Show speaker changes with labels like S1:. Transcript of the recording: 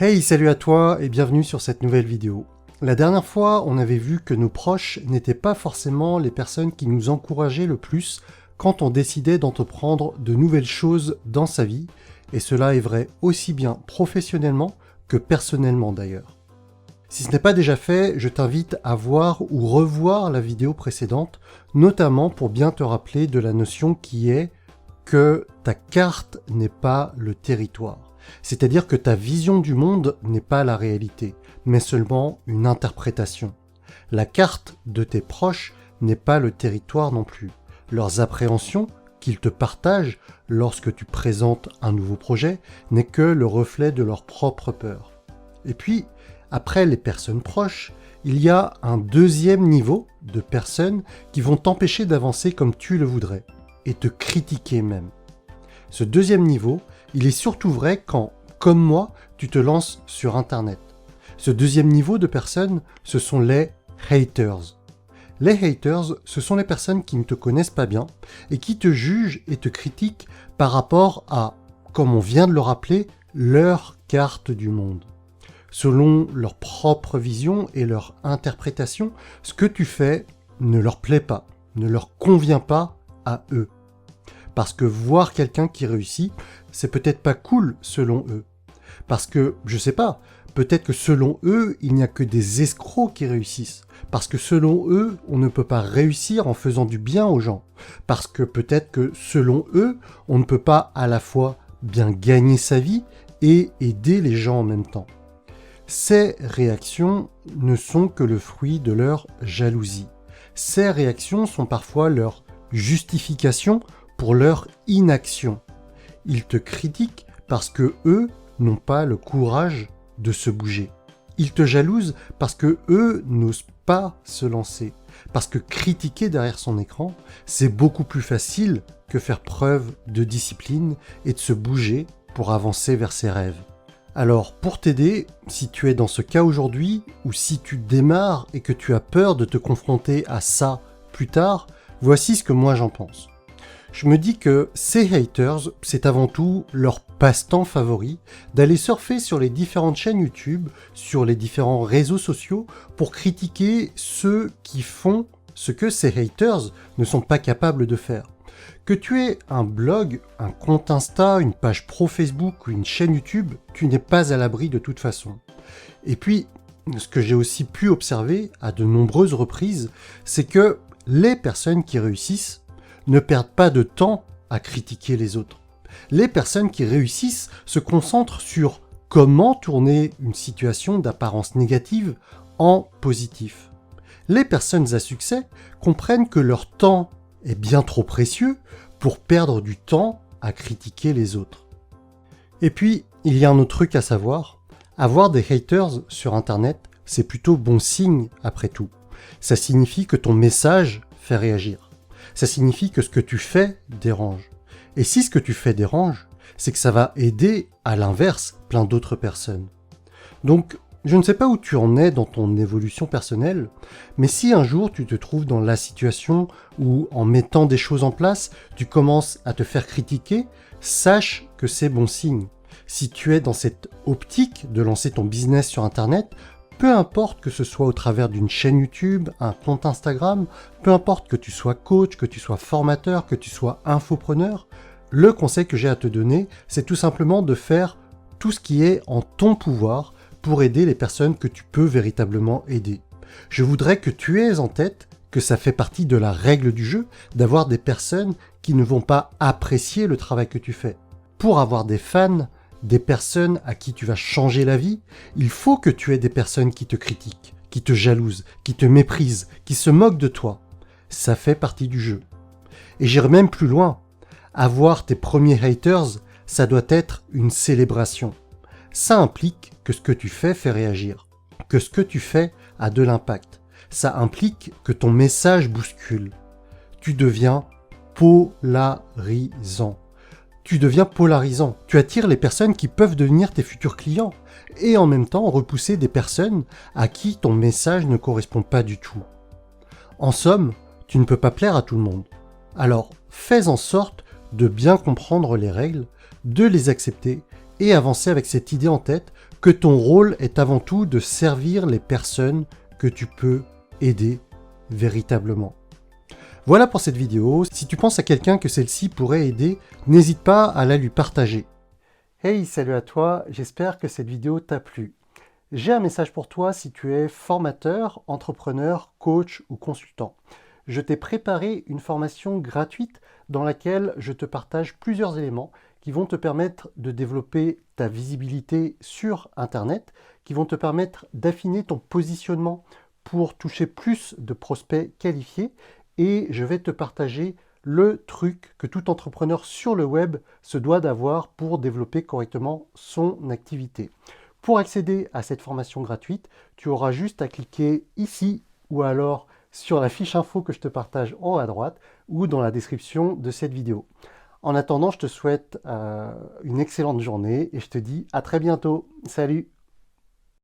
S1: Hey, salut à toi et bienvenue sur cette nouvelle vidéo. La dernière fois, on avait vu que nos proches n'étaient pas forcément les personnes qui nous encourageaient le plus quand on décidait d'entreprendre de nouvelles choses dans sa vie, et cela est vrai aussi bien professionnellement que personnellement d'ailleurs. Si ce n'est pas déjà fait, je t'invite à voir ou revoir la vidéo précédente, notamment pour bien te rappeler de la notion qui est que ta carte n'est pas le territoire. C'est-à-dire que ta vision du monde n'est pas la réalité, mais seulement une interprétation. La carte de tes proches n'est pas le territoire non plus. Leurs appréhensions qu'ils te partagent lorsque tu présentes un nouveau projet n'est que le reflet de leur propre peur. Et puis, après les personnes proches, il y a un deuxième niveau de personnes qui vont t'empêcher d'avancer comme tu le voudrais, et te critiquer même. Ce deuxième niveau, il est surtout vrai quand, comme moi, tu te lances sur Internet. Ce deuxième niveau de personnes, ce sont les haters. Les haters, ce sont les personnes qui ne te connaissent pas bien et qui te jugent et te critiquent par rapport à, comme on vient de le rappeler, leur carte du monde. Selon leur propre vision et leur interprétation, ce que tu fais ne leur plaît pas, ne leur convient pas à eux. Parce que voir quelqu'un qui réussit, c'est peut-être pas cool selon eux. Parce que, je sais pas, peut-être que selon eux, il n'y a que des escrocs qui réussissent. Parce que selon eux, on ne peut pas réussir en faisant du bien aux gens. Parce que peut-être que selon eux, on ne peut pas à la fois bien gagner sa vie et aider les gens en même temps. Ces réactions ne sont que le fruit de leur jalousie. Ces réactions sont parfois leur justification pour leur inaction. Ils te critiquent parce que eux n'ont pas le courage de se bouger. Ils te jalousent parce que eux n'osent pas se lancer. Parce que critiquer derrière son écran, c'est beaucoup plus facile que faire preuve de discipline et de se bouger pour avancer vers ses rêves. Alors, pour t'aider, si tu es dans ce cas aujourd'hui, ou si tu démarres et que tu as peur de te confronter à ça plus tard, voici ce que moi j'en pense. Je me dis que ces haters, c'est avant tout leur passe-temps favori d'aller surfer sur les différentes chaînes YouTube, sur les différents réseaux sociaux pour critiquer ceux qui font ce que ces haters ne sont pas capables de faire. Que tu aies un blog, un compte Insta, une page pro Facebook ou une chaîne YouTube, tu n'es pas à l'abri de toute façon. Et puis, ce que j'ai aussi pu observer à de nombreuses reprises, c'est que les personnes qui réussissent ne perdent pas de temps à critiquer les autres. Les personnes qui réussissent se concentrent sur comment tourner une situation d'apparence négative en positif. Les personnes à succès comprennent que leur temps est bien trop précieux pour perdre du temps à critiquer les autres. Et puis, il y a un autre truc à savoir, avoir des haters sur Internet, c'est plutôt bon signe après tout. Ça signifie que ton message fait réagir. Ça signifie que ce que tu fais dérange. Et si ce que tu fais dérange, c'est que ça va aider, à l'inverse, plein d'autres personnes. Donc, je ne sais pas où tu en es dans ton évolution personnelle, mais si un jour tu te trouves dans la situation où, en mettant des choses en place, tu commences à te faire critiquer, sache que c'est bon signe. Si tu es dans cette optique de lancer ton business sur Internet, peu importe que ce soit au travers d'une chaîne YouTube, un compte Instagram, peu importe que tu sois coach, que tu sois formateur, que tu sois infopreneur, le conseil que j'ai à te donner, c'est tout simplement de faire tout ce qui est en ton pouvoir pour aider les personnes que tu peux véritablement aider. Je voudrais que tu aies en tête que ça fait partie de la règle du jeu d'avoir des personnes qui ne vont pas apprécier le travail que tu fais. Pour avoir des fans, des personnes à qui tu vas changer la vie, il faut que tu aies des personnes qui te critiquent, qui te jalousent, qui te méprisent, qui se moquent de toi. Ça fait partie du jeu. Et j'irai même plus loin. Avoir tes premiers haters, ça doit être une célébration. Ça implique que ce que tu fais fait réagir, que ce que tu fais a de l'impact. Ça implique que ton message bouscule. Tu deviens polarisant. Tu attires les personnes qui peuvent devenir tes futurs clients et en même temps repousser des personnes à qui ton message ne correspond pas du tout. En somme, tu ne peux pas plaire à tout le monde. Alors, fais en sorte de bien comprendre les règles, de les accepter et avancer avec cette idée en tête que ton rôle est avant tout de servir les personnes que tu peux aider véritablement. Voilà pour cette vidéo. Si tu penses à quelqu'un que celle-ci pourrait aider, n'hésite pas à la lui partager. Hey, salut à toi, j'espère que cette vidéo t'a plu. J'ai un message pour toi si tu es formateur, entrepreneur, coach ou consultant. Je t'ai préparé une formation gratuite dans laquelle je te partage plusieurs éléments qui vont te permettre de développer ta visibilité sur Internet, qui vont te permettre d'affiner ton positionnement pour toucher plus de prospects qualifiés, et je vais te partager le truc que tout entrepreneur sur le web se doit d'avoir pour développer correctement son activité. Pour accéder à cette formation gratuite, tu auras juste à cliquer ici ou alors sur la fiche info que je te partage en haut à droite ou dans la description de cette vidéo. En attendant, je te souhaite une excellente journée et je te dis à très bientôt. Salut!